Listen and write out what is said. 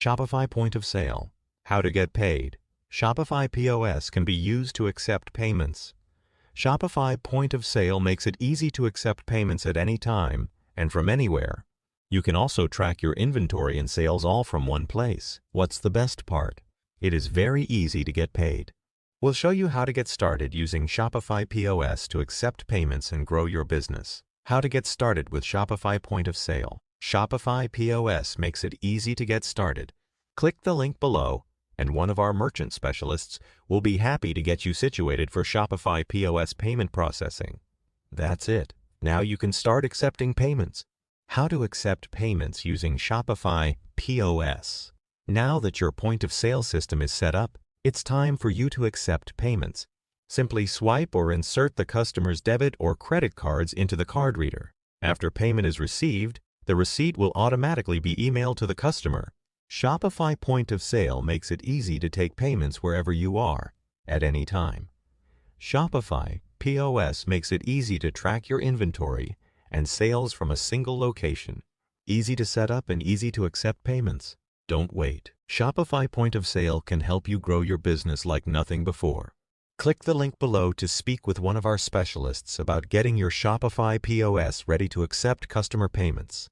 Shopify Point of Sale. How to get paid. Shopify POS can be used to accept payments. Shopify Point of Sale makes it easy to accept payments at any time and from anywhere. You can also track your inventory and sales all from one place. What's the best part? It is very easy to get paid. We'll show you how to get started using Shopify POS to accept payments and grow your business. How to get started with Shopify Point of Sale. Shopify POS makes it easy to get started. Click the link below, and one of our merchant specialists will be happy to get you situated for Shopify POS payment processing. That's it. Now you can start accepting payments. How to accept payments using Shopify POS. Now that your point of sale system is set up, it's time for you to accept payments. Simply swipe or insert the customer's debit or credit cards into the card reader. After payment is received, the receipt will automatically be emailed to the customer. Shopify Point of Sale makes it easy to take payments wherever you are, at any time. Shopify POS makes it easy to track your inventory and sales from a single location. Easy to set up and easy to accept payments. Don't wait. Shopify Point of Sale can help you grow your business like nothing before. Click the link below to speak with one of our specialists about getting your Shopify POS ready to accept customer payments.